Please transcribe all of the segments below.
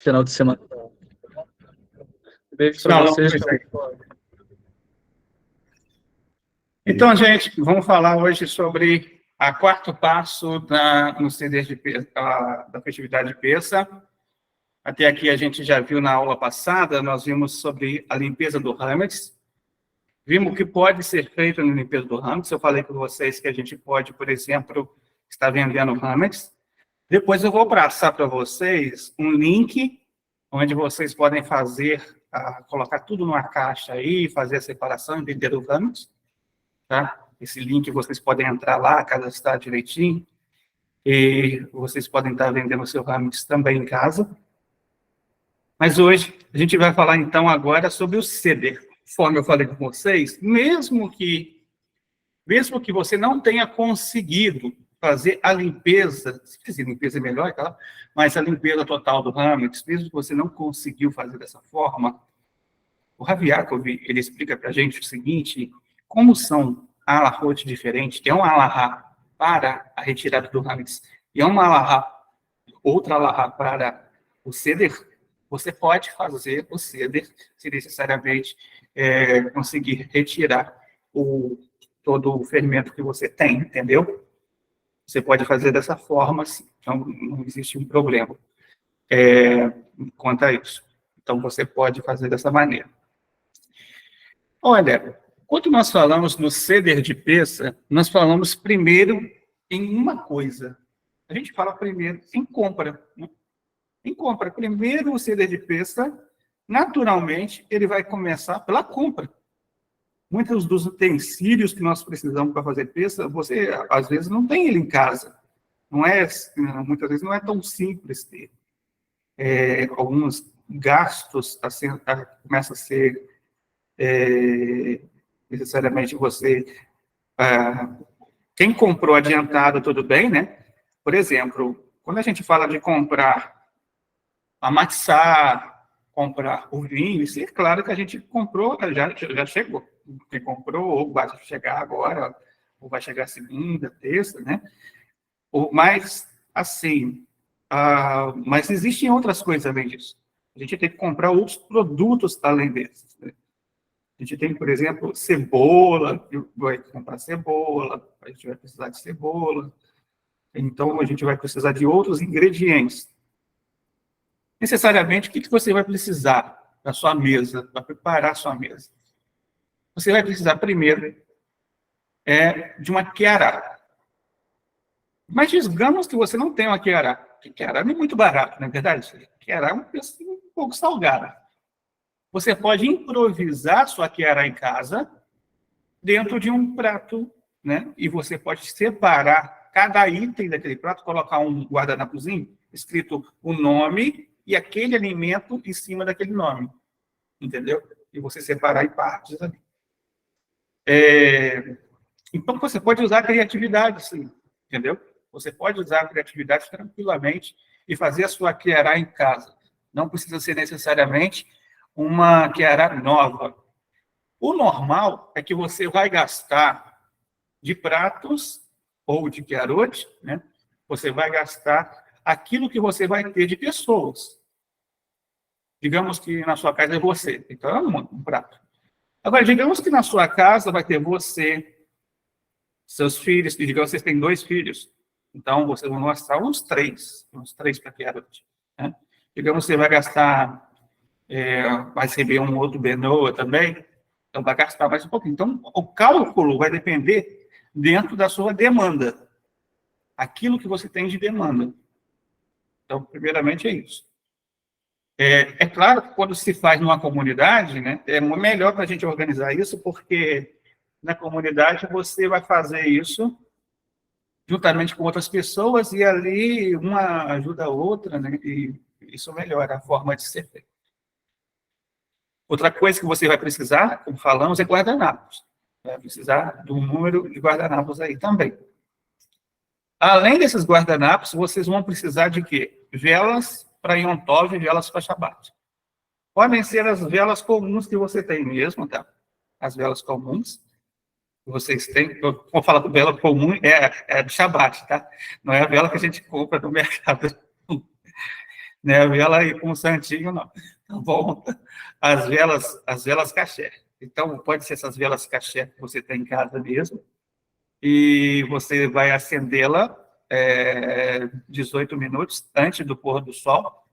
Final de semana. Beijo para Não, vocês. Então, gente, vamos falar hoje sobre o quarto passo no CD da festividade de peça. Até aqui a gente já viu na aula passada, nós vimos sobre a limpeza do hammets. Vimos o que pode ser feito na limpeza do hammets. Eu falei para vocês que a gente pode, por exemplo, estar vendendo hammets. Depois eu vou passar para vocês um link onde vocês podem colocar tudo numa caixa aí, fazer a separação e vender o hammets. Tá? Esse link vocês podem entrar lá, cadastrar direitinho, e vocês podem estar vendendo o seu hammets também em casa. Mas hoje a gente vai falar então agora sobre o ceder. Conforme eu falei com vocês, mesmo que você não tenha conseguido fazer a limpeza, se fizer limpeza é melhor, claro, mas a limpeza total do hammets, mesmo que você não conseguiu fazer dessa forma, o Rav Yaakov, ele explica para a gente o seguinte: como são alahot diferentes, tem um alahá para a retirada do hammets e outra alahá para o ceder, você pode fazer o ceder se necessariamente conseguir retirar todo o fermento que você tem, entendeu? Você pode fazer dessa forma, então não existe um problema quanto a isso. Então, você pode fazer dessa maneira. Olha, quando nós falamos no ceder de peça, nós falamos primeiro em uma coisa. A gente fala primeiro em compra. Né? Em compra, primeiro o ceder de peça, naturalmente, ele vai começar pela compra. Muitos dos utensílios que nós precisamos para fazer peça, você, às vezes, não tem ele em casa. Muitas vezes não é tão simples ter. Alguns gastos começam a ser necessariamente você... quem comprou adiantado, tudo bem, né? Por exemplo, quando a gente fala de comprar a matzá, comprar o vinho, isso é claro que a gente comprou, já chegou. Quem comprou, ou vai chegar agora, ou vai chegar segunda, terça, né? Mas, assim, mas existem outras coisas além disso. A gente tem que comprar outros produtos além desses. Né? A gente tem, por exemplo, cebola, vai comprar cebola, a gente vai precisar de cebola. Então, a gente vai precisar de outros ingredientes. Necessariamente, o que você vai precisar para sua mesa, para preparar a sua mesa? Você vai precisar, primeiro, de uma quiará. Mas digamos que você não tem uma quiará. Quiará não é muito barato, não é verdade? Quiará é um preço um pouco salgado. Você pode improvisar sua quiará em casa dentro de um prato, né? E você pode separar cada item daquele prato, colocar um guardanapozinho escrito o nome e aquele alimento em cima daquele nome, entendeu? E você separar em partes ali. Então, você pode usar a criatividade, sim, entendeu? Você pode usar a criatividade tranquilamente e fazer a sua quiará em casa. Não precisa ser necessariamente uma quiará nova. O normal é que você vai gastar de pratos ou de quiarot, né? Você vai gastar aquilo que você vai ter de pessoas. Digamos que na sua casa é você, então é um prato. Agora, digamos que na sua casa vai ter você, seus filhos, digamos que vocês têm 2 filhos, então vocês vão gastar uns 3 para quiarot. Né? Digamos que você vai gastar, vai receber um outro benoa também, então vai gastar mais um pouquinho. Então, o cálculo vai depender dentro da sua demanda, aquilo que você tem de demanda. Então, primeiramente é isso. É claro que quando se faz numa comunidade, né, é melhor para a gente organizar isso, porque na comunidade você vai fazer isso juntamente com outras pessoas e ali uma ajuda a outra, né, e isso melhora a forma de ser feito. Outra coisa que você vai precisar, como falamos, é guardanapos. Vai precisar do número de guardanapos aí também. Além desses guardanapos, vocês vão precisar de quê? Velas para Yom Tov e velas para Shabbat. Podem ser as velas comuns que você tem mesmo, tá? As velas comuns que vocês têm. Eu vou falar de vela comum, é de Shabbat, tá? Não é a vela que a gente compra no mercado. né? A vela aí com o santinho, não. Tá bom? As velas caché. Então, pode ser essas velas caché que você tem em casa mesmo, e você vai acendê-la 18 minutos antes do pôr do sol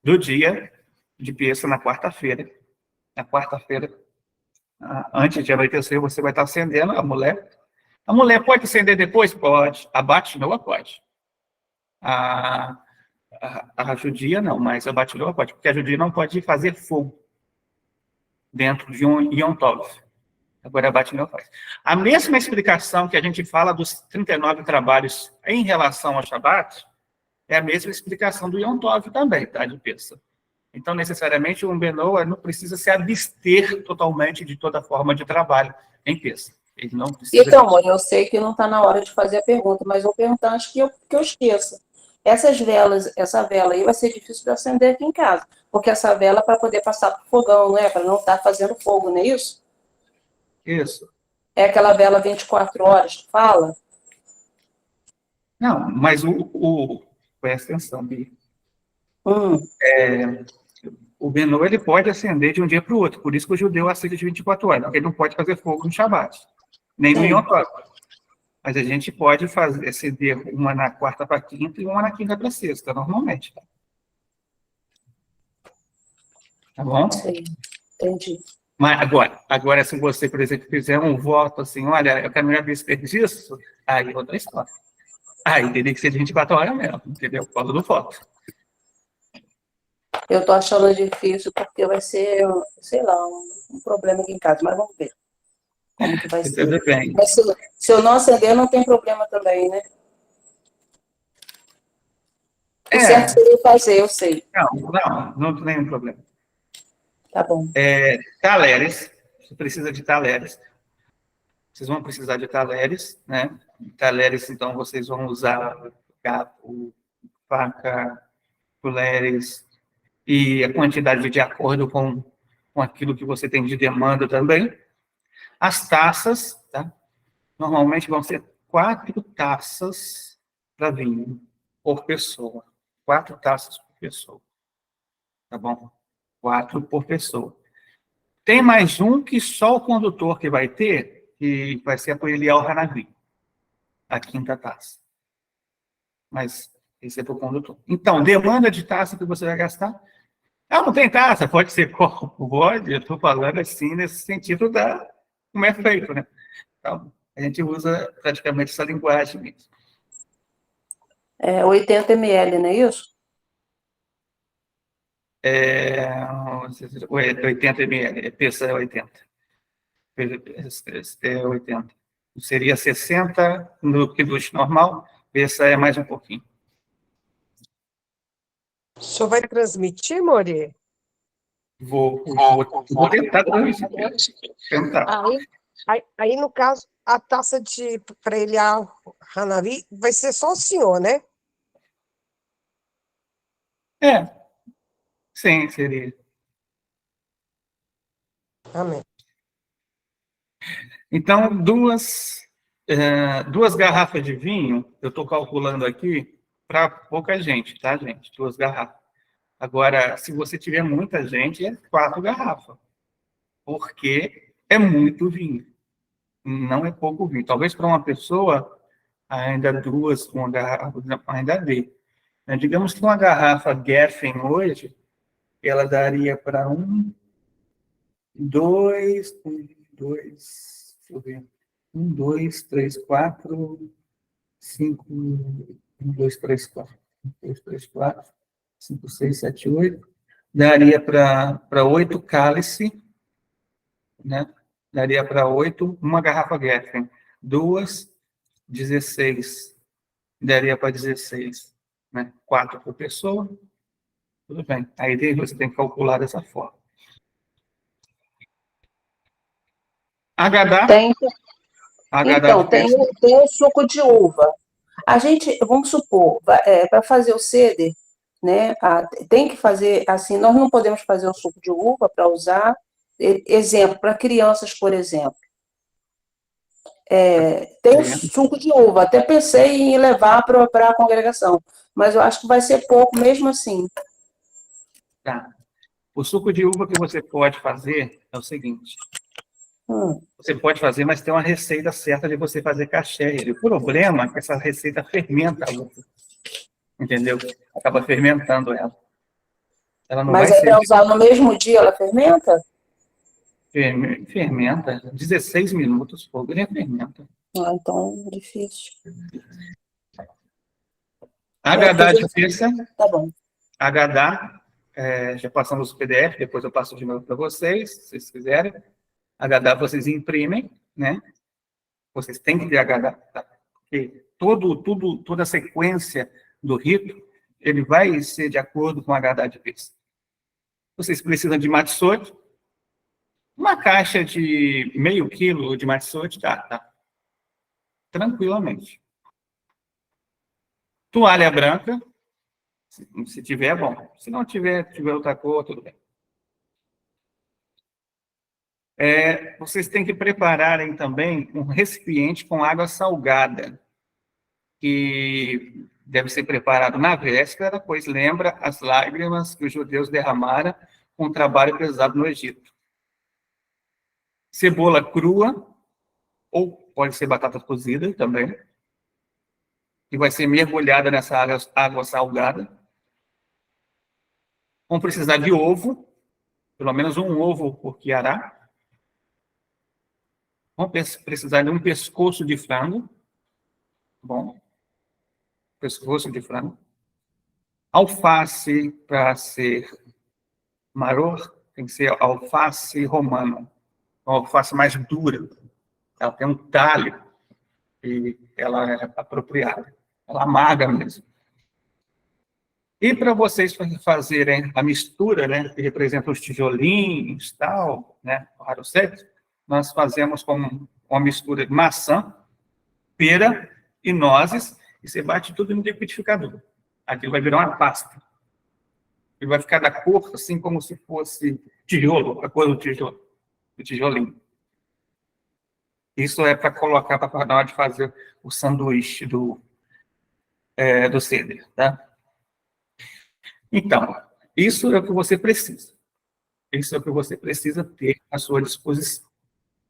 do dia de Pêssego, na quarta-feira. Na quarta-feira, antes de anoitecer, você vai estar acendendo a mulher. A mulher pode acender depois? Pode. A bate-noa pode. A, a judia não, mas a bate-noa pode, porque a judia não pode fazer fogo dentro de um Yom Tov. Agora a bate-noa faz. A mesma explicação que a gente fala dos 39 trabalhos em relação ao Shabat é a mesma explicação do Yom Tov também, tá, de Pêssego. Então, necessariamente, um Benoa não precisa se abster totalmente de toda forma de trabalho em Pêssego. Ele não precisa. Então, amor, eu sei que não está na hora de fazer a pergunta, mas vou perguntar antes que eu esqueça. Essas velas, essa vela aí vai ser difícil de acender aqui em casa, porque essa vela é para poder passar para o fogão, não é? Para não estar fazendo fogo, não é isso? Isso. É aquela vela 24 horas que fala? Não, mas presta atenção, Bia. O Benoa, ele pode acender de um dia para o outro, por isso que o judeu acende de 24 horas, porque ele não pode fazer fogo no Shabat, nem no Yom Tov. Mas a gente pode acender uma na quarta para quinta e uma na quinta para sexta, normalmente. Tá bom? Sim, entendi. Mas agora, se você, por exemplo, fizer um voto assim, olha, eu quero me abrir desperdício, aí é outra história. Aí teria que ser de 24 horas mesmo, entendeu? Por causa do voto. Eu estou achando difícil porque vai ser, sei lá, um problema aqui em casa, mas vamos ver como que vai ser. Tudo bem. Mas se eu não acender, não tem problema também, né? O certo seria fazer, eu sei. Não tem nenhum problema. Tá bom. Talheres, você precisa de talheres. Vocês vão precisar de talheres, né? Talheres, então, vocês vão usar gato, faca, colheres, e a quantidade de acordo com aquilo que você tem de demanda também. As taças, tá? Normalmente vão ser 4 taças para vinho por pessoa. 4 taças por pessoa. Tá bom? 4 por pessoa. Tem mais um que só o condutor que vai ter, que vai ser para ele ao Hanavi, a 5ª taça. Mas esse é para o condutor. Então, demanda de taça que você vai gastar. Não tem taça, pode ser copo, pode. Eu estou falando assim, nesse sentido da como é feito, né? Então, a gente usa praticamente essa linguagem mesmo. 80 ml, não é isso? 80 ml, peça é 80. É 80. Seria 60 no quilos normal, peça é mais um pouquinho. O senhor vai transmitir, Mori? Vou tentar transmitir. Aí, no caso, a taça para ele a Hanavi vai ser só o senhor, né? Sim, seria. Amém. Então, duas garrafas de vinho, eu estou calculando aqui para pouca gente, tá, gente? 2 garrafas. Agora, se você tiver muita gente, é 4 garrafas, porque é muito vinho. Não é pouco vinho. Talvez para uma pessoa, ainda 2, uma garrafa, ainda dê. Digamos que uma garrafa Geffen hoje, ela daria para 2, deixa eu ver, 2, 3, 4, 5, 2, 3, 4, 2, 3, 4, 5, 6, 7, 8, daria para 8 cálice, né? Daria para 8, uma garrafa Geffen, 2, 16, daria para 16, né? 4 por pessoa, tudo bem. Aí você tem que calcular dessa forma. Agradar? Então, tem o suco de uva. A gente, vamos supor, para fazer o ceder, né, tem que fazer assim, nós não podemos fazer o suco de uva para usar, exemplo, para crianças, por exemplo. Tem o suco de uva, até pensei em levar para a congregação, mas eu acho que vai ser pouco mesmo assim. Tá. O suco de uva que você pode fazer é o seguinte. Você pode fazer, mas tem uma receita certa de você fazer caché. O problema é que essa receita fermenta a uva. Entendeu? Acaba fermentando ela. Ela não Mas vai é ser... para usar no mesmo dia, ela fermenta? Fermenta. 16 minutos, fogo, ele fermenta. Ah, então, difícil. Agradar de terça. Tá bom. Agradar, já passamos o PDF, depois eu passo de novo para vocês, se vocês quiserem. Agradar, vocês imprimem, né? Vocês têm que ter agradar, tá? Porque toda a sequência do rito, ele vai ser de acordo com o agradar de terça. Vocês precisam de matsote, uma caixa de meio quilo de matsote, tá? Tranquilamente. Toalha branca, se tiver, bom. Se não tiver outra cor, tudo bem. Vocês têm que prepararem também um recipiente com água salgada, que deve ser preparado na véspera, pois lembra as lágrimas que os judeus derramaram com o trabalho pesado no Egito. Cebola crua, ou pode ser batata cozida também, que vai ser mergulhada nessa água salgada. Vão precisar de ovo, pelo menos um ovo por quiará. Vão precisar de um pescoço de frango. Bom, pescoço de frango. Alface, para ser maror, tem que ser alface romana. Uma alface mais dura. Ela tem um talho e ela é apropriada. Ela amarga mesmo. E para vocês fazerem a mistura, né, que representa os tijolinhos, tal, né, o certo, nós fazemos com uma mistura de maçã, pera e nozes, e você bate tudo no liquidificador. Aquilo vai virar uma pasta. Ele vai ficar da cor, assim, como se fosse tijolo, a cor do tijolo, do tijolinho. Isso é para colocar na hora de fazer o sanduíche do ceder, tá? Então, isso é o que você precisa. Isso é o que você precisa ter à sua disposição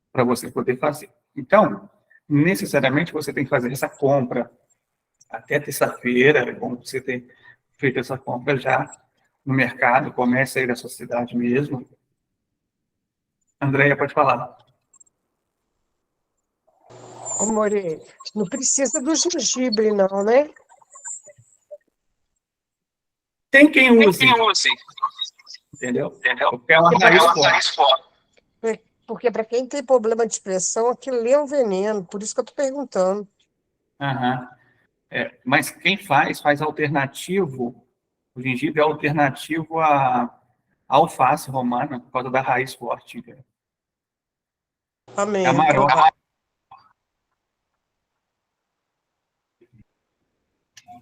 para você poder fazer. Então, necessariamente, você tem que fazer essa compra até terça-feira. É bom você ter feito essa compra já no mercado, comece aí da sua cidade mesmo. Andréia, pode falar. Ô, More, não precisa do gengibre, não, né? Tem quem use. Entendeu? Porque é uma raiz forte. Porque para quem tem problema de expressão, aquilo ali é um veneno. Por isso que eu estou perguntando. Uhum. Mas quem faz alternativo. O gengibre é alternativo à alface romana, por causa da raiz forte. Entendeu? Amém. A marota.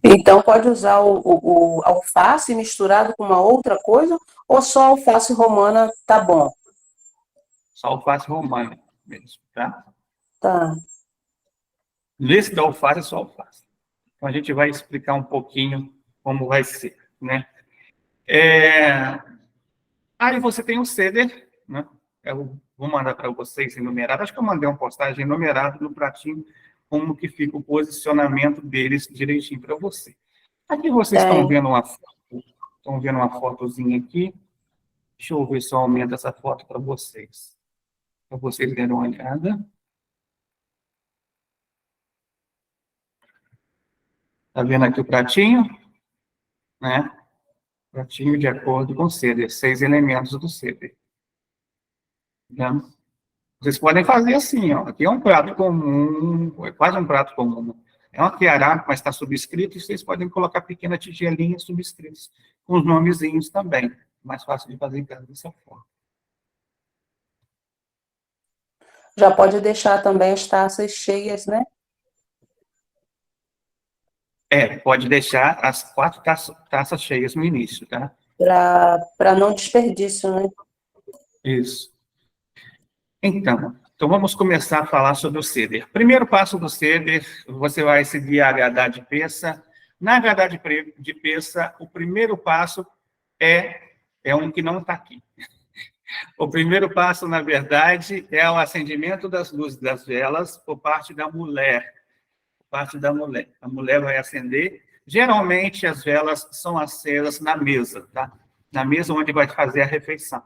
Então, pode usar o alface misturado com uma outra coisa, ou só alface romana tá bom? Só alface romana mesmo, tá? Tá. Nesse da alface é só alface. Então, a gente vai explicar um pouquinho como vai ser, né? Aí você tem o ceder, né? Eu vou mandar para vocês enumerado. Acho que eu mandei uma postagem enumerada no pratinho, como que fica o posicionamento deles direitinho para você. Aqui vocês estão vendo uma fotozinha aqui. Deixa eu ver se eu aumento essa foto para vocês darem uma olhada. Está vendo aqui o pratinho? Né? Pratinho de acordo com o ceder, 6 elementos do ceder. Tá? Vocês podem fazer assim, ó. Aqui é um prato comum, é quase um prato comum. É uma quiará, mas está subscrito, e vocês podem colocar pequenas tigelinhas subscritas, com os nomezinhos também. Mais fácil de fazer em casa dessa forma. Já pode deixar também as taças cheias, né? Pode deixar as 4 taças cheias no início, tá? Para não desperdício, né? Isso. Então vamos começar a falar sobre o ceder. Primeiro passo do ceder, você vai seguir a agradar de peça, Na Haggadah de Peça, o primeiro passo é um que não está aqui. O primeiro passo, na verdade, é o acendimento das luzes das velas por parte da mulher. A mulher vai acender. Geralmente, as velas são acesas na mesa, tá? Na mesa onde vai fazer a refeição.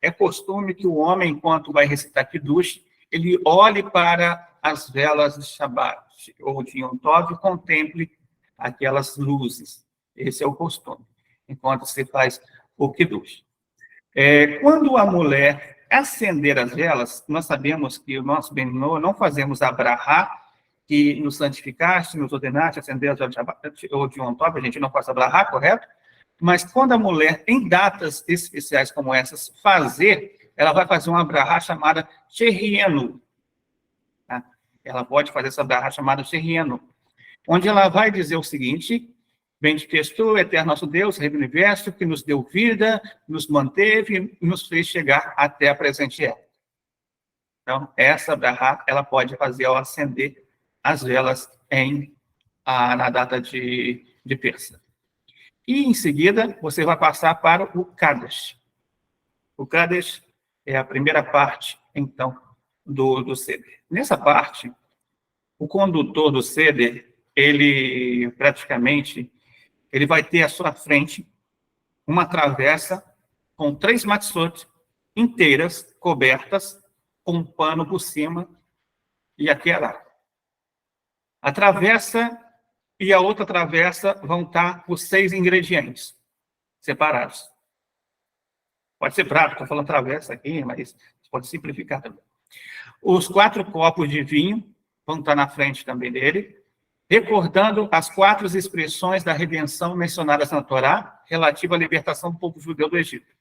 É costume que o homem, enquanto vai recitar Kiddush, ele olhe para as velas de Shabbat ou de Yom Tov e contemple aquelas luzes. Esse é o costume, enquanto se faz o Kiddush. Quando a mulher acender as velas, nós sabemos que o nosso Benô não fazemos a brahá, que nos santificaste, nos ordenaste, acender as velas de Shabbat ou de Yom Tov, a gente não faz a brahá, correto? Mas quando a mulher, em datas especiais como essas, ela vai fazer uma brahá chamada Sherienu. Tá? Ela pode fazer essa brahá chamada Sherienu, onde ela vai dizer o seguinte: bendito tu, eterno nosso Deus, Rei do Universo, que nos deu vida, nos manteve e nos fez chegar até a presente época. Então, essa brahá, ela pode fazer ao acender as velas na data de Peça. E, em seguida, você vai passar para o Kadesh. O Kadesh é a primeira parte, então, do Seder. Nessa parte, o condutor do Seder, ele vai ter à sua frente uma travessa com 3 matzot inteiras, cobertas, com um pano por cima e aquela. A travessa e a outra travessa vão estar por 6 ingredientes separados. Pode ser prato, estou falando travessa aqui, mas pode simplificar também. Os 4 copos de vinho vão estar na frente também dele, recordando as 4 expressões da redenção mencionadas na Torá, relativa à libertação do povo judeu do Egito.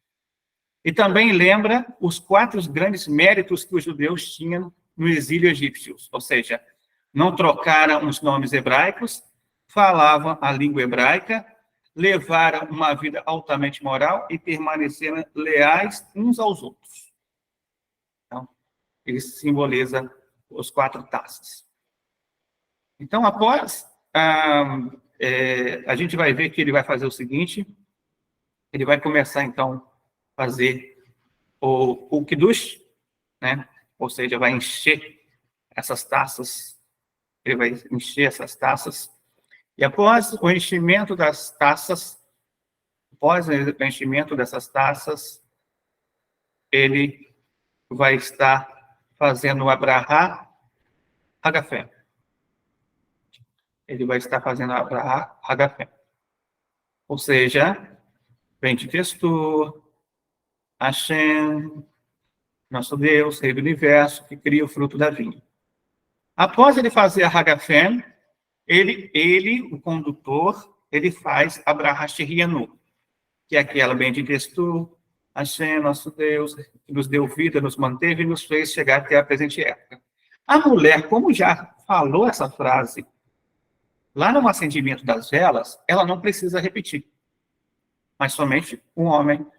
E também lembra os 4 grandes méritos que os judeus tinham no exílio egípcio, ou seja, não trocaram os nomes hebraicos, falavam a língua hebraica, levaram uma vida altamente moral e permaneceram leais uns aos outros. Então, ele simboliza os 4 taças. Então, após, a gente vai ver que ele vai fazer o seguinte: ele vai começar, então, a fazer o Kiddush, né? Ou seja, vai encher essas taças, ele vai encher essas taças, e após o enchimento das taças, ele vai estar fazendo a brahá Hagafé. Ele vai estar fazendo a brahá Hagafé. Ou seja, bendito Hashem, nosso Deus, Rei do Universo, que cria o fruto da vinha. Após ele fazer a Hagafé, o condutor, ele faz a brahá Sherienu, que é aquela bendito Hashem, nosso Deus, que nos deu vida, nos manteve e nos fez chegar até a presente época. A mulher, como já falou essa frase lá no acendimento das velas, ela não precisa repetir. Mas somente o homem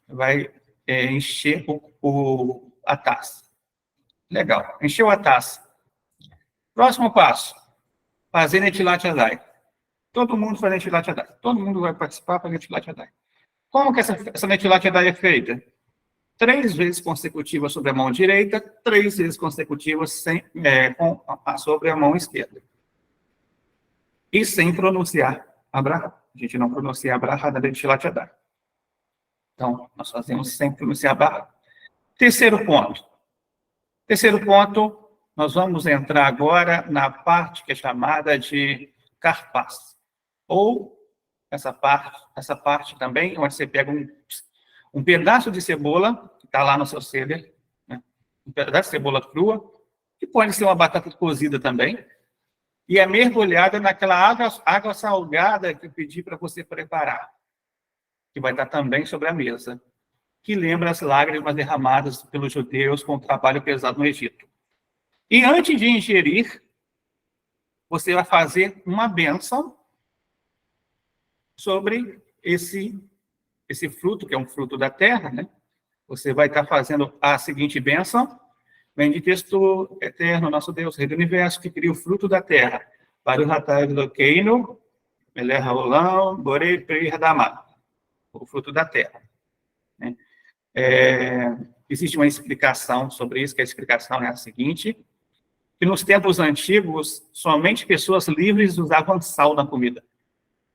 vai encher a taça. Legal, encheu a taça. Próximo passo, fazer Netilat Yadayim. Todo mundo faz Netilat Yadayim. Todo mundo vai participar para Netilat Yadayim. Como que essa Netilat Yadayim é feita? 3 vezes consecutivas sobre a mão direita, 3 vezes consecutivas sobre a mão esquerda. E sem pronunciar a brahá. A gente não pronuncia a brahá da Netilat Yadayim. Então, nós fazemos sem pronunciar a brahá. Terceiro ponto, nós vamos entrar agora na parte que é chamada de carpaz. Ou essa parte também, onde você pega um pedaço de cebola, que está lá no seu ceder, né? Um pedaço de cebola crua, que pode ser uma batata cozida também, e é mergulhada naquela água salgada que eu pedi para você preparar, que vai estar também sobre a mesa, que lembra as lágrimas derramadas pelos judeus com o trabalho pesado no Egito. E antes de ingerir, você vai fazer uma bênção sobre esse fruto, que é um fruto da terra, né? Você vai estar fazendo a seguinte bênção: bendito tu, eterno nosso Deus, Rei do Universo, que cria o fruto da terra, para o Ratai do Loqueino, Melerraolão, Borei, Pri, Radamá, o fruto da terra. Né? Existe uma explicação sobre isso, que a explicação é a seguinte, que nos tempos antigos, somente pessoas livres usavam sal na comida.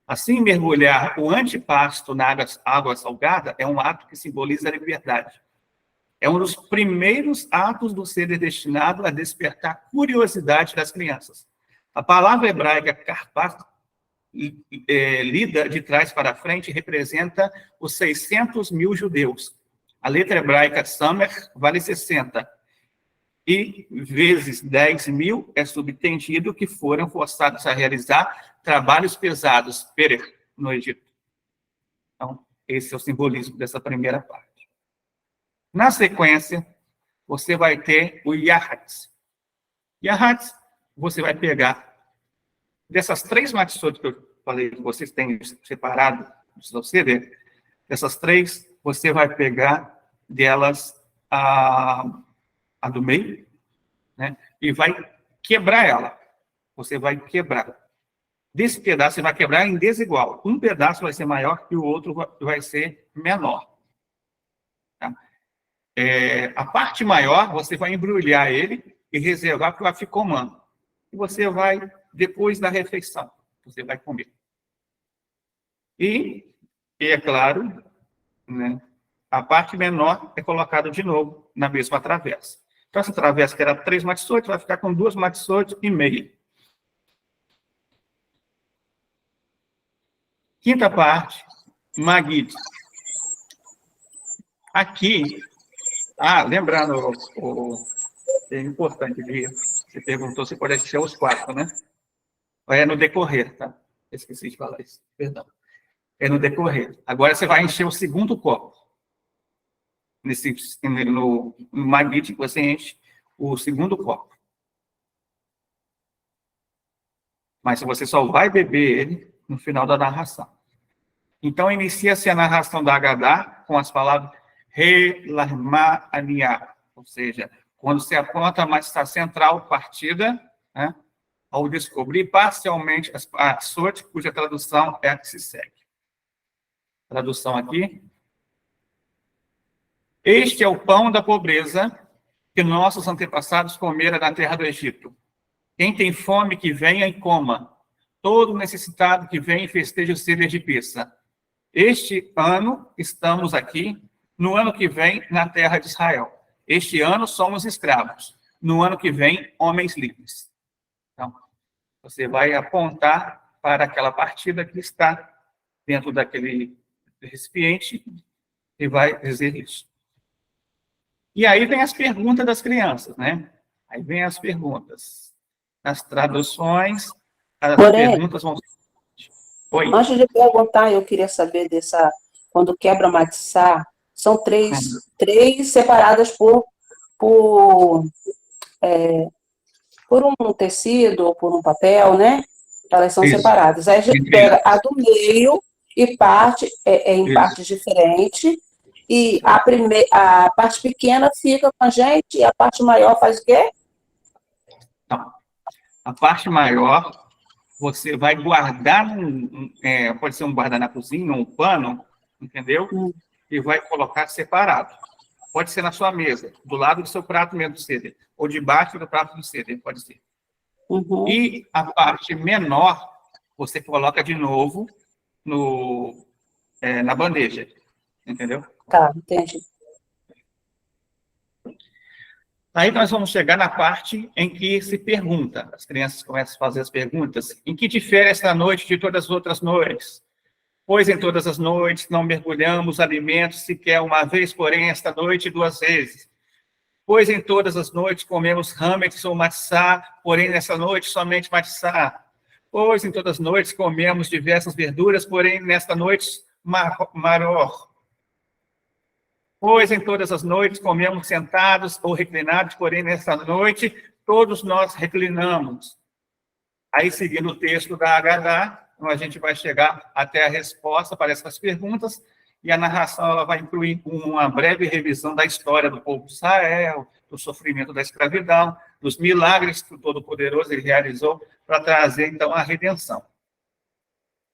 Assim, mergulhar o antepasto na água salgada é um ato que simboliza a liberdade. É um dos primeiros atos do ser destinado a despertar a curiosidade das crianças. A palavra hebraica karpat, lida de trás para frente, representa os 600 mil judeus. A letra hebraica samer vale 60. E vezes 10 mil é subtendido que foram forçados a realizar trabalhos pesados, perer, no Egito. Então, esse é o simbolismo dessa primeira parte. Na sequência, você vai ter o Yahatz. Yahatz, você vai pegar dessas 3 matzot que eu falei que vocês têm separado do seu CD, dessas 3, você vai pegar delas a do meio, né? E vai quebrar ela. Você vai quebrar. Desse pedaço, você vai quebrar em desigual. Um pedaço vai ser maior e o outro vai ser menor. Tá? A parte maior, você vai embrulhar ele e reservar para o aficomã. E você vai, depois da refeição, você vai comer. E é claro, né, a parte menor é colocada de novo na mesma travessa. Então, essa travessa, que era 3 matzot, vai ficar com 2 matzot e meia. Quinta parte, Magid. Aqui, lembrando, é importante, você perguntou se pode encher os 4, né? É no decorrer, tá? Esqueci de falar isso, perdão. É no decorrer. Agora você vai encher o segundo copo. No Magid, você enche o segundo copo. Mas você só vai beber ele no final da narração. Então, inicia-se a narração da Agadá com as palavras Re, Lahma, Aniá. Ou seja, quando se aponta a matzá central partida, né, ao descobrir parcialmente a sorte, cuja tradução é a que se segue. Tradução aqui. Este é o pão da pobreza que nossos antepassados comeram na terra do Egito. Quem tem fome, que venha e coma. Todo necessitado que venha e festeje o Seder de Pessa. Este ano estamos aqui, no ano que vem, na terra de Israel. Este ano somos escravos, no ano que vem, homens livres. Então, você vai apontar para aquela partida que está dentro daquele recipiente e vai dizer isso. E aí vem as perguntas das crianças, né? Aí vem as perguntas. Nas traduções, as perguntas vão... Oi. Antes de perguntar, eu queria saber quando quebra matzá, são três separadas por um tecido ou por um papel, né? Elas são separadas. Aí a gente pega a do meio e parte em partes diferentes, e a parte pequena fica com a gente e a parte maior faz o quê? Não. A parte maior você vai guardar, pode ser um guardanapozinho, um pano, entendeu? E vai colocar separado. Pode ser na sua mesa, do lado do seu prato mesmo do Seder, ou debaixo do prato do Seder, pode ser. Uhum. E a parte menor, você coloca de novo na bandeja, entendeu? Tá, entendi. Aí nós vamos chegar na parte em que se pergunta, as crianças começam a fazer as perguntas, em que difere esta noite de todas as outras noites? Pois em todas as noites não mergulhamos alimentos sequer uma vez, porém esta noite 2 vezes. Pois em todas as noites comemos hametz ou matzá, porém nesta noite somente matzá. Pois em todas as noites comemos diversas verduras, porém nesta noite maror. Pois em todas as noites comemos sentados ou reclinados, porém nesta noite todos nós reclinamos. Aí, seguindo o texto da Agadá, então a gente vai chegar até a resposta para essas perguntas, e a narração ela vai incluir uma breve revisão da história do povo de Israel, do sofrimento da escravidão, dos milagres que o Todo-Poderoso ele realizou para trazer, então, a redenção.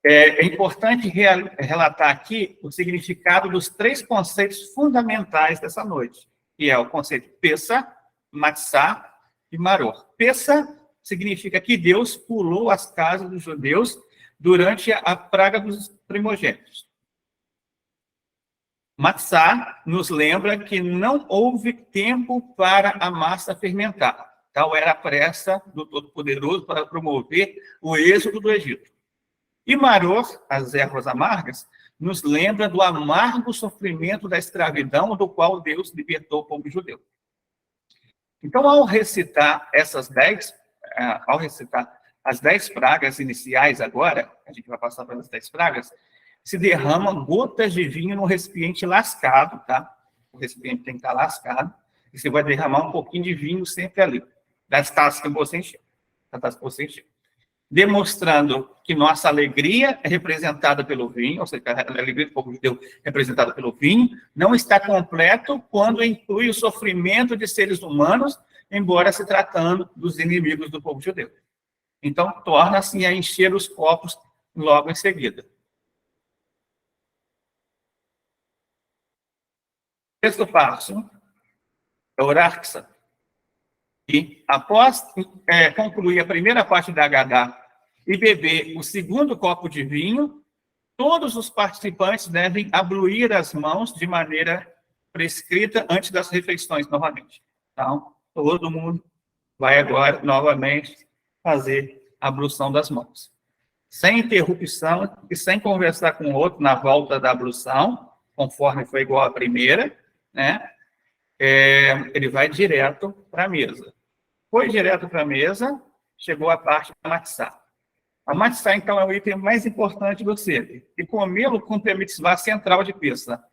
É importante relatar aqui o significado dos 3 conceitos fundamentais dessa noite, que é o conceito Pessa, Matzah e Maror. Pessa significa que Deus pulou as casas dos judeus durante a praga dos primogênitos. Matzah nos lembra que não houve tempo para a massa fermentar. Tal era a pressa do Todo-Poderoso para promover o êxodo do Egito. E Maror, as ervas amargas, nos lembra do amargo sofrimento da escravidão do qual Deus libertou o povo judeu. Então, ao recitar as 10 pragas iniciais agora, a gente vai passar pelas 10 pragas, se derramam gotas de vinho no recipiente lascado, tá? O recipiente tem que estar lascado, e você vai derramar um pouquinho de vinho sempre ali, das taças que você encheu, demonstrando que nossa alegria é representada pelo vinho, ou seja, a alegria do povo judeu é representada pelo vinho, não está completo quando inclui o sofrimento de seres humanos, embora se tratando dos inimigos do povo judeu. Então, torna-se a encher os copos logo em seguida. O sexto passo é Oraxa. E, após concluir a primeira parte da Agadá e beber o segundo copo de vinho, todos os participantes devem abluir as mãos de maneira prescrita antes das refeições novamente. Então, todo mundo vai agora, novamente, fazer a ablução das mãos. Sem interrupção e sem conversar com o outro na volta da ablução, conforme foi igual à primeira, né? Ele vai direto para a mesa. Foi direto para a mesa, chegou a parte da matzá. A matzá, então, é o item mais importante do seder. E comê-lo cumpre a mitzvá central de Pessa.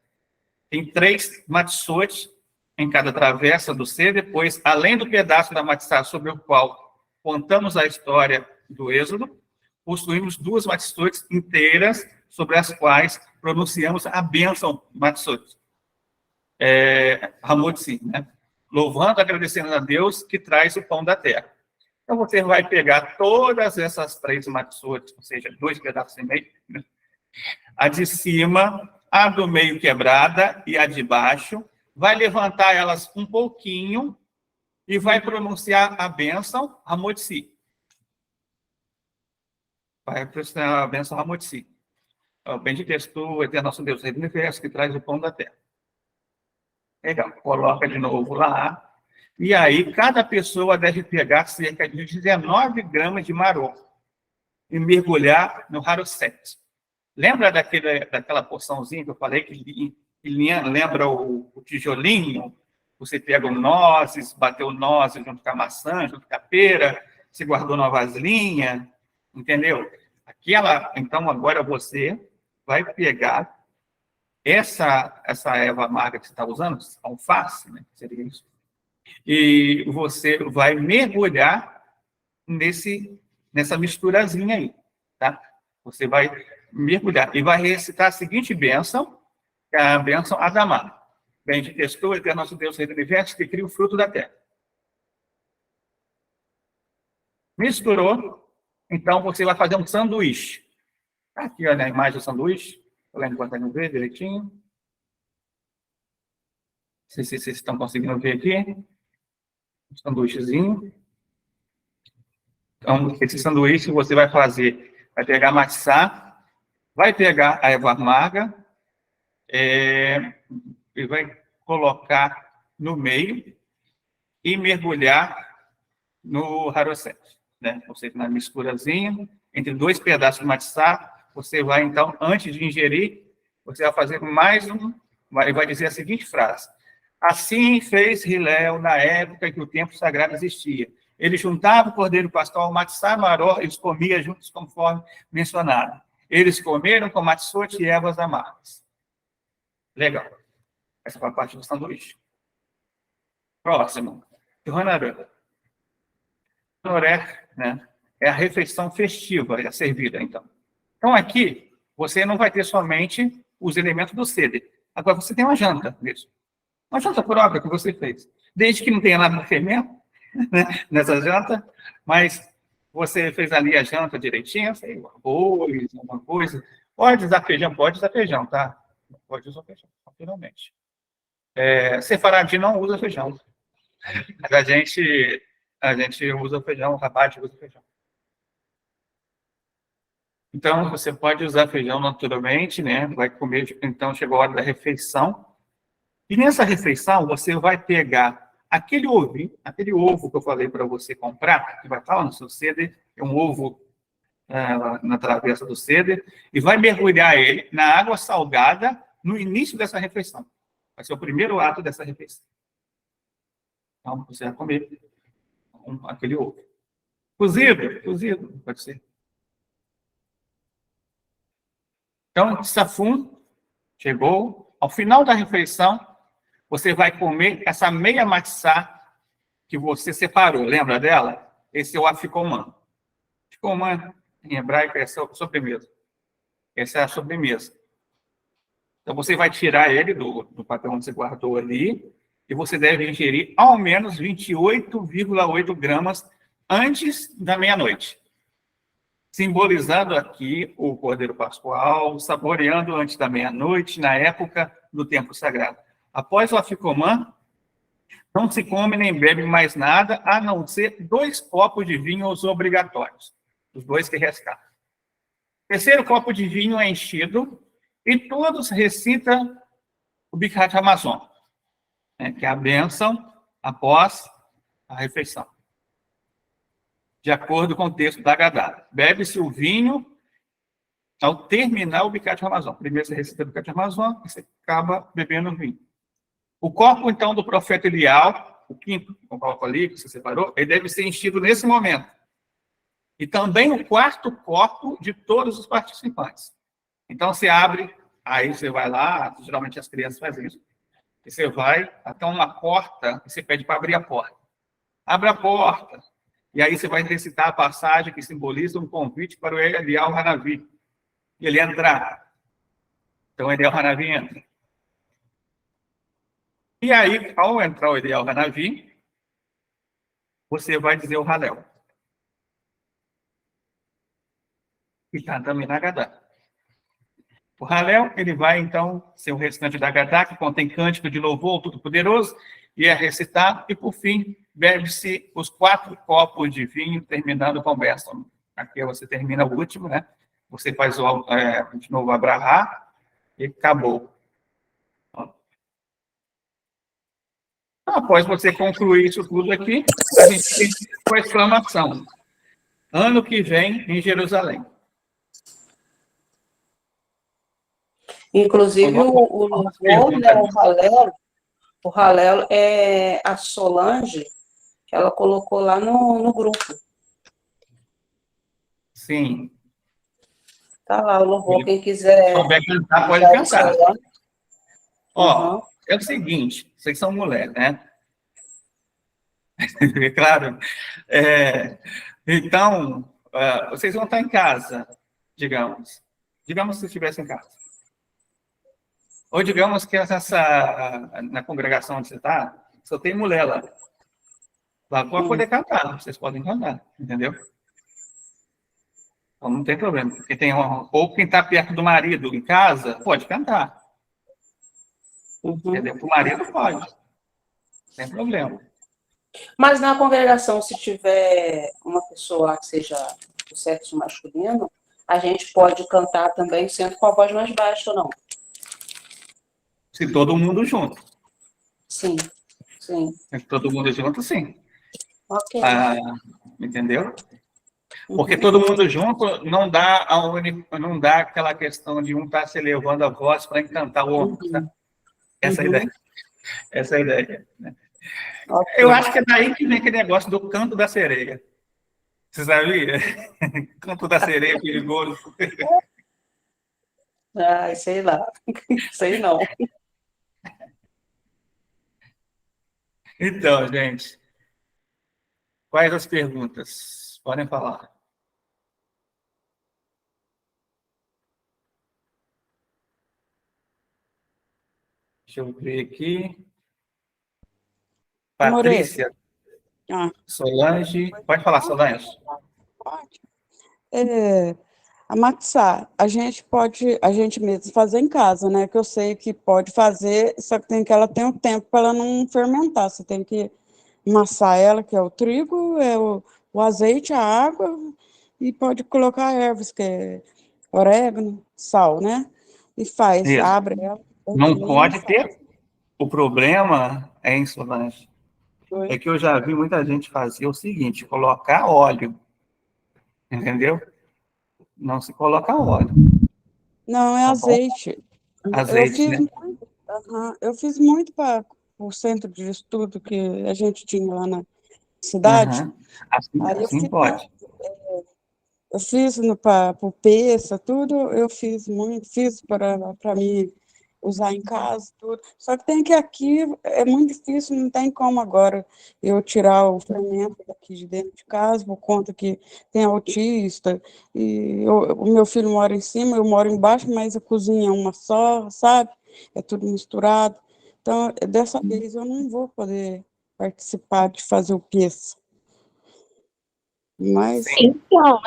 Tem 3 matzot em cada travessa do seder, pois, além do pedaço da matzá sobre o qual contamos a história do Êxodo, possuímos 2 matzot inteiras sobre as quais pronunciamos a bênção matzot. Hamotzi, né? Louvando, agradecendo a Deus que traz o pão da terra. Então, você vai pegar todas essas 3 matzot, ou seja, 2 pedaços e meio, né? A de cima, a do meio quebrada e a de baixo, vai levantar elas um pouquinho e vai pronunciar a bênção Hamotzi. Vai pronunciar a bênção Hamotzi. Bendito és tu, eterno nosso Deus, Rei do universo, que traz o pão da terra. Legal, coloca de novo lá. E aí, cada pessoa deve pegar cerca de 19 gramas de maror e mergulhar no Harosset. Lembra daquela porçãozinha que eu falei que lembra o tijolinho? Você pega nozes, bateu nozes junto com a maçã, junto com a pera, você guardou numa vasilhinha, entendeu? Então, agora você vai pegar essa erva amarga que você está usando, alface, né? Seria isso. E você vai mergulhar nessa misturazinha aí, tá? Você vai mergulhar e vai recitar a seguinte bênção, que é a bênção Adamá. Bendito és tu, eterno nosso Deus, Rei do universo, que cria o fruto da terra. Misturou, então você vai fazer um sanduíche. Aqui, olha a imagem do sanduíche. Lá enquanto não vê direitinho. Não sei se vocês estão conseguindo ver aqui. Um sanduíchezinho. Então, esse sanduíche você vai fazer, vai pegar a matzá, vai pegar a erva amarga, e vai colocar no meio e mergulhar no Harosset, né? Ou seja, na misturazinha, entre 2 pedaços de matzá. Você vai, então, antes de ingerir, você vai fazer mais vai dizer a seguinte frase. Assim fez Hillel na época em que o templo sagrado existia. Ele juntava o cordeiro pascal ao matzá maror e os comia juntos conforme mencionado. Eles comeram com matzot e ervas amargas. Legal. Essa foi a parte do sanduíche. Próximo. Honoré, né? É a refeição festiva, é servida, então. Então, aqui, você não vai ter somente os elementos do seder. Agora, você tem uma janta mesmo. Uma janta própria que você fez. Desde que não tenha nada de fermento, né, nessa janta, mas Você fez ali a janta direitinho, sei, arroz, alguma coisa. Pode usar feijão, tá? Pode usar feijão, naturalmente. Sefaradinho não usa feijão. Mas a gente usa feijão, o rabate usa feijão. Então, você pode usar feijão naturalmente, né? Vai comer, então chegou a hora da refeição. E nessa refeição, você vai pegar aquele ovinho, aquele ovo que eu falei para você comprar, que vai estar lá no seu ceder, é um ovo na travessa do ceder, e vai mergulhar ele na água salgada no início dessa refeição. Vai ser o primeiro ato dessa refeição. Então, você vai comer aquele ovo. Cozido, pode ser. Então, Safum chegou. Ao final da refeição, você vai comer essa meia matzá que você separou. Lembra dela? Esse é o afikoman. Afikoman, em hebraico, é a sobremesa. Essa é a sobremesa. Então, você vai tirar ele do papel onde você guardou ali e você deve ingerir ao menos 28,8 gramas antes da meia-noite. Simbolizando aqui o Cordeiro Pascual, saboreando antes da meia-noite, na época do tempo sagrado. Após o afikoman, não se come nem bebe mais nada, a não ser 2 copos de vinho obrigatórios, os 2 que restaram. O terceiro copo de vinho é enchido e todos recitam o Birkat Hamazon, que é a bênção após a refeição. De acordo com o texto da Haggadah. Bebe-se o vinho ao terminar o Birkat Hamazon. Primeiro você recita o Birkat Hamazon e você acaba bebendo o vinho. O copo, então, do profeta Elial, o quinto copo ali que você separou, ele deve ser enchido nesse momento. E também o quarto copo de todos os participantes. Então, você abre, aí você vai lá, geralmente as crianças fazem isso, e você vai até uma porta e você pede para abrir a porta. Abre a porta. E aí você vai recitar a passagem que simboliza um convite para o Elial Hanavi. E ele entrar. Então, o Elial Hanavi entra. E aí, ao entrar o Elial Hanavi, você vai dizer o Halel. E está também na Haggadah. O Halel, ele vai, então, ser o restante da Haggadah, que contém cântico de louvor ao Todo-Poderoso, e é recitado, e por fim, bebe-se os 4 copos de vinho, terminando com o bênção. Aqui você termina o último, né? Você faz de novo abrahá, e acabou. Após você concluir isso tudo aqui, a gente tem com a exclamação: ano que vem em Jerusalém. Inclusive, o louvor, né, o Halel é a Solange, que ela colocou lá no grupo. Sim. Tá lá o louvor, quem quiser. Se souber cantar, pode cantar. Ó, é o seguinte, vocês são mulheres, né? Claro. Então, vocês vão estar em casa, digamos. Digamos que vocês estivessem em casa. Ou digamos que na congregação onde você está, só tem mulher lá. Lá pode poder cantar, vocês podem cantar, entendeu? Então não tem problema. Ou quem está perto do marido em casa, pode cantar. Entendeu? O marido pode. Não tem problema. Mas na congregação, se tiver uma pessoa lá que seja do sexo masculino, a gente pode cantar também, sendo com a voz mais baixa ou não? Se todo mundo junto. Sim. Se todo mundo junto, sim. Ok. Entendeu? Porque todo mundo junto não dá aquela questão de um estar se elevando a voz para encantar o outro. Tá? Essa é a ideia. Né? Okay. Eu acho que é daí que vem aquele negócio do canto da sereia. Você sabia? Canto da sereia é perigoso. Ai, sei lá. Sei não. Então, gente, quais as perguntas? Podem falar. Deixa eu ver aqui. Patrícia. Solange. Pode falar, Solange. pode amassar. A gente mesmo fazer em casa, né? Que eu sei que pode fazer, só que ela tem um tempo para ela não fermentar. Você tem que amassar ela, que é o trigo, o azeite, a água, e pode colocar ervas, que é orégano, sal, né? E Isso. abre ela. Não pode ter. O problema é, Solange, Oi. é que eu já vi muita gente fazer o seguinte, colocar óleo, entendeu? Não se coloca óleo, Não, é tá bom? azeite. Azeite, né? Eu fiz muito para o centro de estudo que a gente tinha lá na cidade. Uhum. Assim, Aí assim pode. eu fiz para o peça, tudo, eu fiz muito, fiz para mim usar em casa, tudo. Só que tem que aqui é muito difícil, não tem como agora eu tirar o fermento daqui de dentro de casa, por conta que tem autista, e o meu filho mora em cima, eu moro embaixo, mas a cozinha é uma só, sabe? É tudo misturado. Então, dessa vez eu não vou poder participar de fazer o peça. Mas. Então,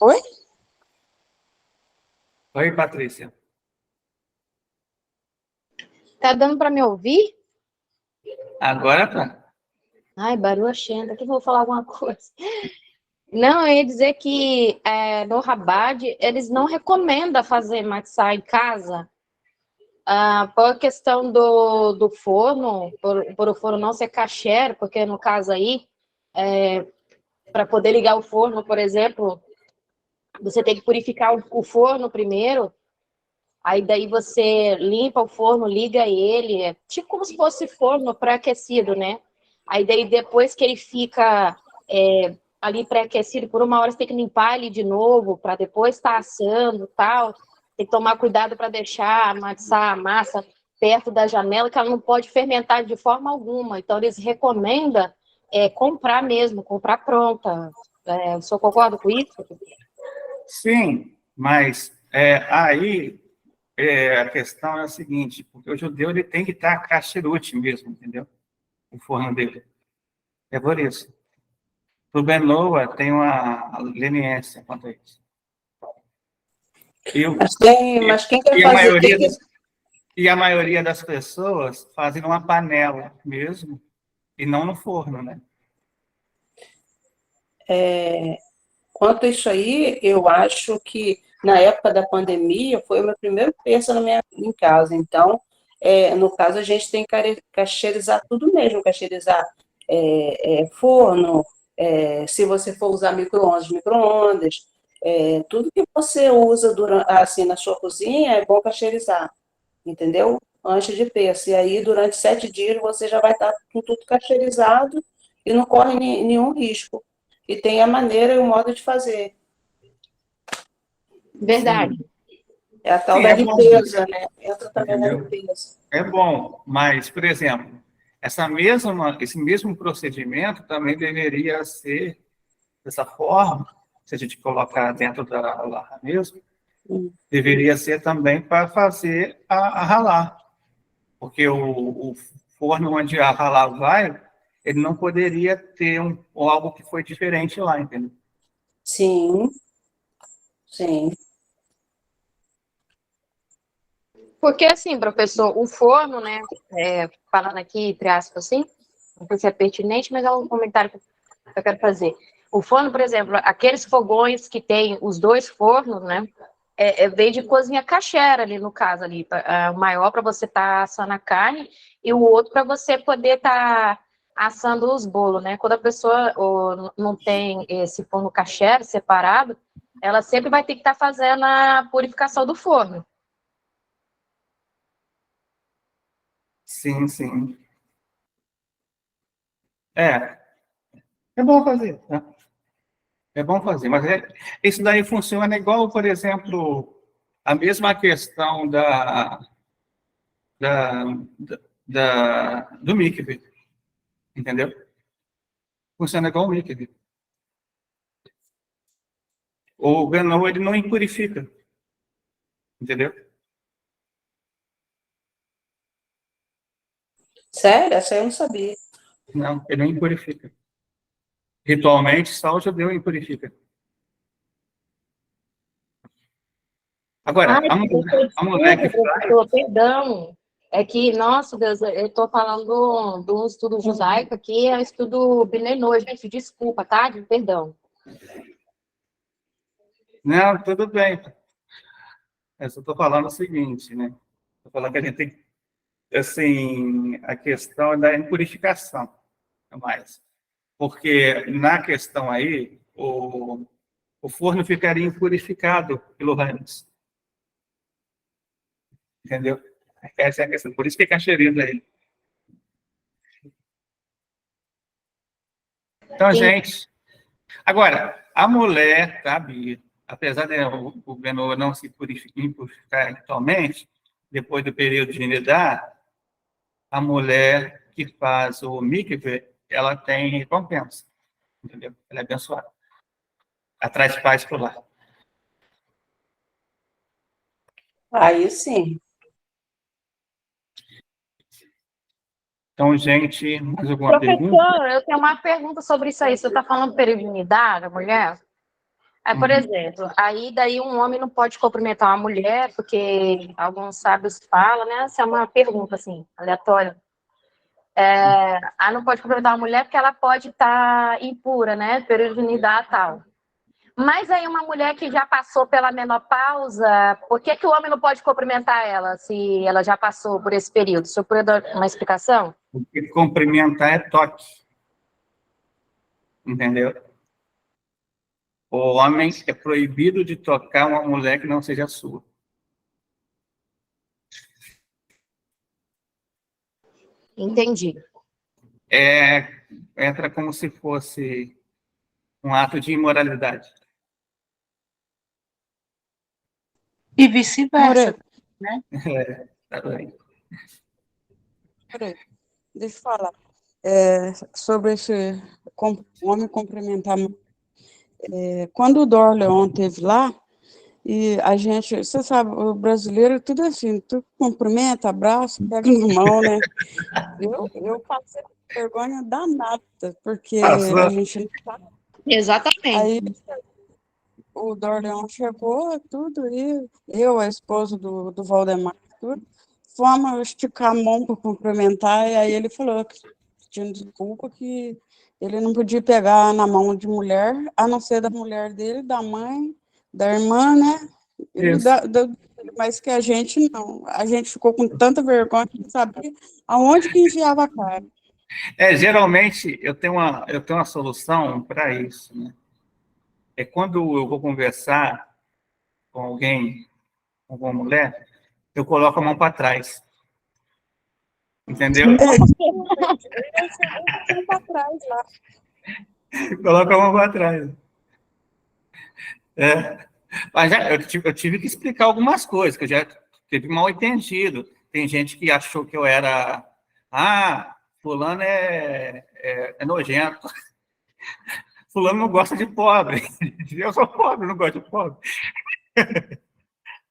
Oi? Oi, Patrícia. tá dando para me ouvir? Agora tá. Ai, barulhenta, aqui vou falar alguma coisa. Não, eu ia dizer que no Rabad eles não recomendam fazer matzah em casa, por questão do forno, por o forno não ser kasher, porque no caso aí, para poder ligar o forno, por exemplo, você tem que purificar o forno primeiro. Aí daí você limpa o forno, liga ele, é tipo como se fosse forno pré-aquecido, né? Aí daí depois que ele fica ali pré-aquecido por 1 hora, você tem que limpar ele de novo para depois estar assando e tal. Tem que tomar cuidado para deixar amassar a massa perto da janela, que ela não pode fermentar de forma alguma. Então eles recomendam comprar mesmo, comprar pronta. O senhor concorda com isso? Sim, mas aí a questão é a seguinte, porque o judeu ele tem que estar kasherut mesmo, entendeu? O forno dele. É por isso. O Ben Noah tem uma leniência quanto a isso. Mas quem quer E a fazer. maioria a maioria das pessoas fazem numa panela mesmo, e não no forno, né? Quanto a isso aí, eu acho que na época da pandemia foi o meu primeiro peça em casa. Então, no caso, a gente tem que cacherizar tudo mesmo, cacherizar forno, se você for usar micro-ondas, micro-ondas, tudo que você usa assim na sua cozinha é bom cacherizar, entendeu? Antes de peça. E aí, durante 7 dias, você já vai estar com tudo cacherizado e não corre nenhum risco. E tem a maneira e o modo de fazer. Verdade. Sim. É a tal Sim, da é bom, limpeza, né? Entra também na entendeu? limpeza. É bom, mas, por exemplo, esse mesmo procedimento também deveria ser dessa forma, se a gente colocar dentro da larra mesmo, deveria ser também para fazer a ralar, porque o forno onde a ralar vai, ele não poderia ter algo que foi diferente lá, entendeu? Sim, sim. Porque, assim, professor, o forno, né, falando aqui, entre aspas, assim, não sei se é pertinente, mas é um comentário que eu quero fazer. O forno, por exemplo, aqueles fogões que tem os 2 fornos, né, vem de cozinha caixera ali, no caso, ali, o maior para você estar assando a carne e o outro para você poder estar assando os bolos, né? Quando a pessoa não tem esse forno caixera separado, ela sempre vai ter que estar fazendo a purificação do forno. Sim, sim. É, é bom fazer, né? É bom fazer, mas isso daí funciona igual, por exemplo, a mesma questão da, do mikve, entendeu? Funciona igual o mikve. O Ganol, ele não impurifica, entendeu? Sério? Essa eu não sabia. Não, ele não impurifica. Ritualmente, só o judeu impurifica. Agora, Ai, a mulher que professor, perdão. É que, nossa Deus, eu estou falando do estudo judaico aqui, é o estudo Benenô, gente, desculpa, tá? Perdão. Não, tudo bem. Eu só estou falando o seguinte, né? Estou falando que a gente tem, assim, a questão da impurificação, mais. Porque na questão aí, o forno ficaria impurificado pelo Ramos. Entendeu? Essa é a questão. Por isso que é cacherizo aí. Então, gente, agora, a mulher, sabe, apesar de o Benô não se purificar atualmente, depois do período de nidar, a mulher que faz o mikve, ela tem recompensa, entendeu? Ela é abençoada. Ela traz paz para o lar. Aí sim. Então, gente, mais alguma pergunta? Professor, eu tenho uma pergunta sobre isso aí. Você está falando peregrinidade, a mulher? Aí, por exemplo, aí daí um homem não pode cumprimentar uma mulher, porque alguns sábios falam, né? Essa é uma pergunta, assim, aleatória. Não pode cumprimentar uma mulher porque ela pode estar impura, né? Peregrinidade e tal. Mas aí uma mulher que já passou pela menopausa, por que o homem não pode cumprimentar ela, se ela já passou por esse período? O senhor pode dar uma explicação? Porque cumprimentar é toque. Entendeu? O homem é proibido de tocar uma mulher que não seja sua. Entendi. Entra como se fosse um ato de imoralidade. E vice-versa, More, né? Tá bem. More, deixa eu falar. Sobre esse homem cumprimentar. Quando o Dorleon esteve lá, e a gente, você sabe, o brasileiro, tudo assim, tu cumprimenta, abraça, pega na mão, né? Eu passei vergonha danada, porque a gente não sabe. Exatamente. Aí o Dorleon chegou, tudo, e eu, a esposa do Valdemar, tudo, fomos esticar a mão para cumprimentar, e aí ele falou, pedindo desculpa, que ele não podia pegar na mão de mulher, a não ser da mulher dele, da mãe, da irmã, né? Mas que a gente não. A gente ficou com tanta vergonha que não sabia aonde que enfiava a cara. Geralmente, eu tenho uma solução para isso, né? Quando eu vou conversar com alguém, com uma mulher, eu coloco a mão para trás. Entendeu? Para trás lá. Coloca a mão para trás. Mas eu tive que explicar algumas coisas, que eu já teve mal entendido. Tem gente que achou que eu era... fulano é nojento. Fulano não gosta de pobre. Eu sou pobre, não gosto de pobre.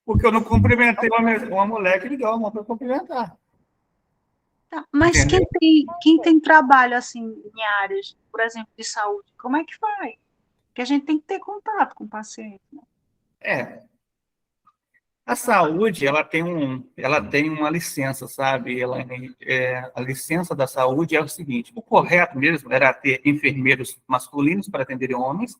Porque eu não cumprimentei uma mulher que me deu a mão para cumprimentar. Tá, mas quem tem trabalho assim em áreas, por exemplo, de saúde, como é que faz? Porque a gente tem que ter contato com o paciente, né? A saúde, ela tem uma licença, sabe? A licença da saúde é o seguinte: o correto mesmo era ter enfermeiros masculinos para atender homens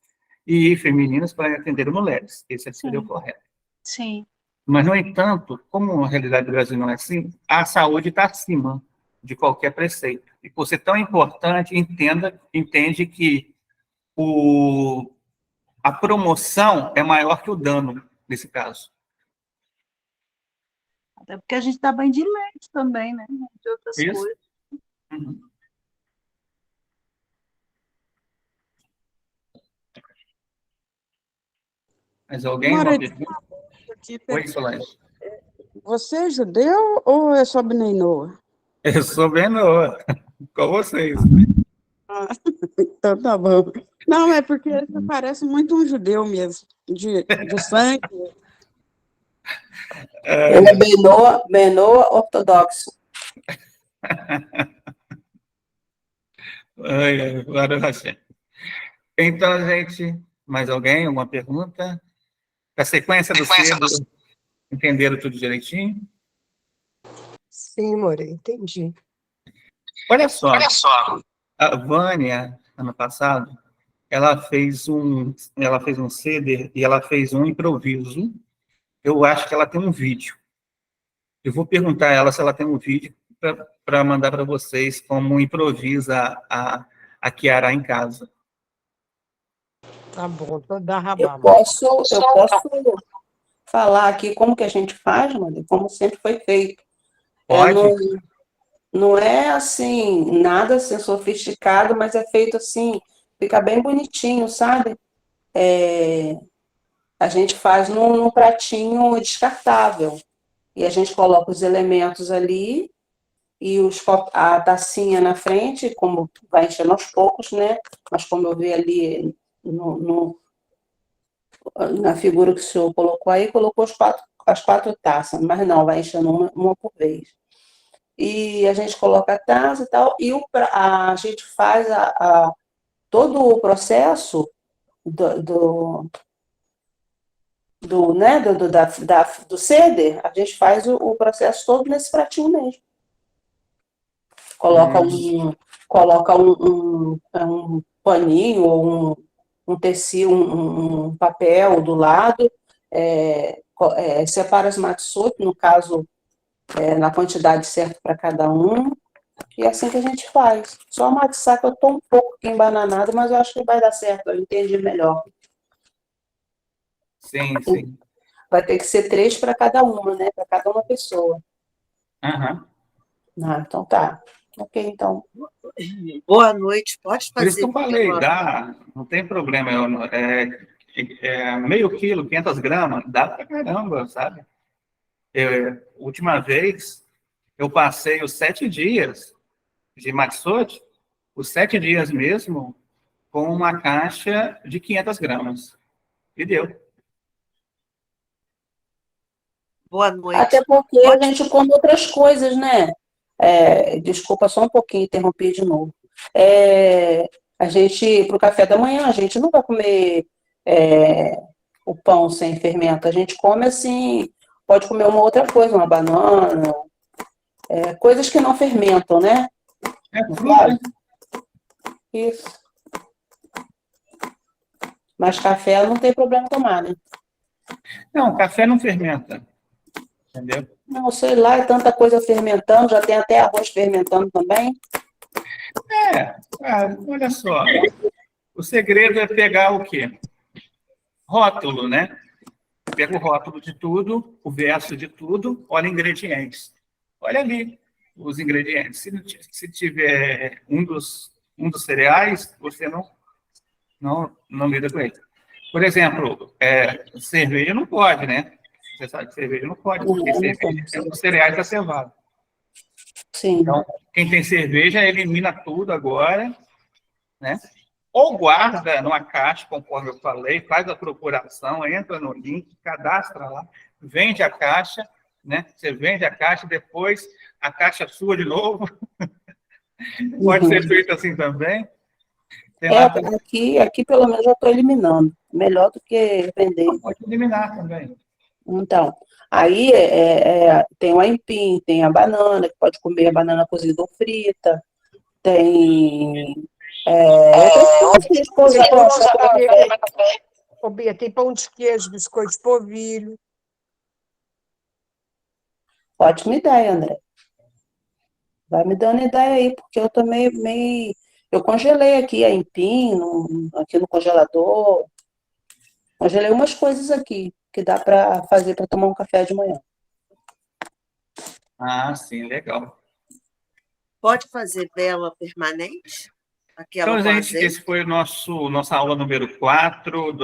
e femininos para atender mulheres. Esse seria o correto. Sim. Mas, no entanto, como a realidade do Brasil não é assim, a saúde está acima de qualquer preceito. E por ser tão importante, entende que a promoção é maior que o dano, nesse caso. Até porque a gente dá banho de leite também, né? De outras coisas. Uhum. Mas alguém? Uma pergunta? Oi, Solange. Você é judeu ou é só Benenoa? Eu sou Benô, com vocês. Então tá bom. Não, é porque você parece muito um judeu mesmo, de sangue. Ele é Benô ortodoxo. Glória a Deus. Então, gente, mais alguém? Alguma pergunta? A sequência do cedo, entenderam tudo direitinho? Sim, More, entendi. Olha só, a Vânia, ano passado, ela fez um ceder e ela fez um improviso. Eu acho que ela tem um vídeo. Eu vou perguntar a ela se ela tem um vídeo para mandar para vocês como improvisa a Kiara em casa. Tá bom, tô da Eu rababa. posso falar aqui como que a gente faz, mano, como sempre foi feito. Pode? Não é assim, nada assim sofisticado, mas é feito assim, fica bem bonitinho, sabe? A gente faz num pratinho descartável. E a gente coloca os elementos ali e a tacinha na frente, como vai enchendo aos poucos, né? Mas como eu vi ali na figura que o senhor colocou aí, colocou as quatro taças, mas não, vai enchendo uma por vez. E a gente coloca a taça e tal, e a gente faz todo o processo né, do ceder, a gente faz o processo todo nesse pratinho mesmo. Coloca um paninho ou um tecido, um papel do lado, separa as matsup, no caso, na quantidade certa para cada um, e é assim que a gente faz. Só a matzá que eu estou um pouco embananada, mas eu acho que vai dar certo, eu entendi melhor. Sim, sim. Vai ter que ser 3 para cada uma, né? Para cada uma pessoa. Uhum. Ah, então tá. Ok, então. Boa noite, pode Por isso que fazer eu falei, pela... não tem problema. Meio quilo, 500 gramas, dá pra caramba, sabe? Última vez, eu passei os 7 dias de Maxot, os 7 dias mesmo, com uma caixa de 500 gramas. E deu. Boa noite. Até porque a gente come outras coisas, né? Desculpa só um pouquinho, interrompi de novo. A gente, para o café da manhã, a gente não vai comer o pão sem fermento. A gente come assim, pode comer uma outra coisa, uma banana, coisas que não fermentam, né? Fruta. Isso. Mas café não tem problema tomar, né? Não, café não fermenta. Entendeu? Não, sei lá, é tanta coisa fermentando, já tem até arroz fermentando também. Olha só. O segredo é pegar o quê? Rótulo, né? Pega o rótulo de tudo, o verso de tudo, olha ingredientes. Olha ali os ingredientes. Se tiver um dos cereais, você não lida com ele. Por exemplo, cerveja não pode, né? Você sabe que cerveja não pode, porque cerveja é um dos cereais da cevada. Sim. Então, quem tem cerveja, elimina tudo agora, né? Ou guarda numa caixa, conforme eu falei, faz a procuração, entra no link, cadastra lá, vende a caixa, né? Você vende a caixa, depois a caixa sua de novo. Pode ser feito assim também. Aqui pelo menos eu estou eliminando. Melhor do que vender. Pode eliminar também. Então, aí tem o aipim, tem a banana, que pode comer a banana cozida ou frita. Tem outras coisas que a gente pode Bia, tem pão de queijo, biscoito de polvilho. Ótima ideia, André. Vai me dando ideia aí, porque eu também meio... Eu congelei aqui a aipim, aqui no congelador. Congelei umas coisas aqui que dá para fazer para tomar um café de manhã. Ah, sim, legal. Pode fazer vela permanente? Então, gente, esse foi nossa aula número 4.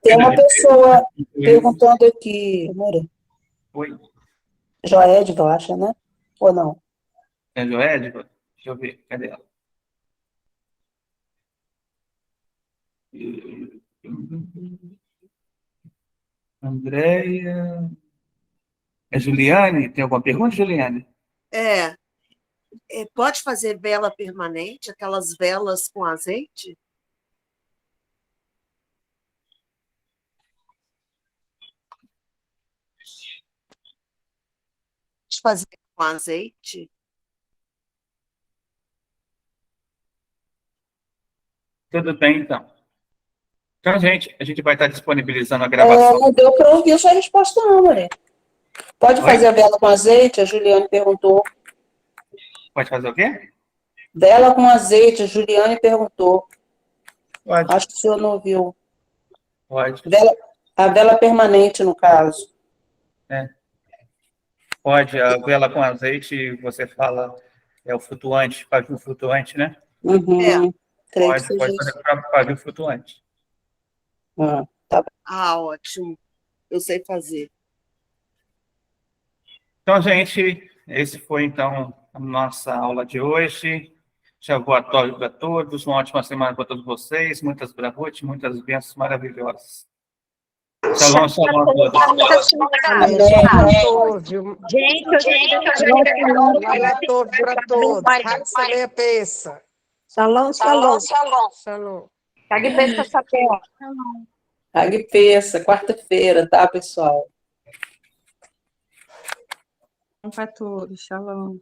Tem uma pessoa perguntando aqui, Moura. Oi. Joédiva, eu acho, né? Ou não? É Joédiva? Deixa eu ver, cadê ela? Andréia... É Juliane? Tem alguma pergunta, Juliane? Pode fazer vela permanente, aquelas velas com azeite? Pode fazer com azeite? Tudo bem, então. Então, gente, a gente vai estar disponibilizando a gravação. Não deu para ouvir a sua resposta, não, Maria. Pode fazer a vela com azeite? A Juliane perguntou. Pode fazer o quê? Vela com azeite, a Juliane perguntou. Pode. Acho que o senhor não ouviu. Pode. A vela permanente, no caso. Pode. A vela com azeite, você fala, é o flutuante, pavio flutuante, né? Uhum. Creio que Pode seja fazer isso. para pavio flutuante. Tá bem. Ah, ótimo. Eu sei fazer. Então, gente, esse foi, então, a nossa aula de hoje. Já boa tarde para todos, uma ótima semana para todos vocês, muitas bravutes, muitas bênçãos maravilhosas. Shalom, shalom a todos. Para todos. Hatsaleia Peça. Shalom, shalom. Shalom. Cague besta sapé. Agpeça, quarta-feira, tá, pessoal? Para todos, shalom.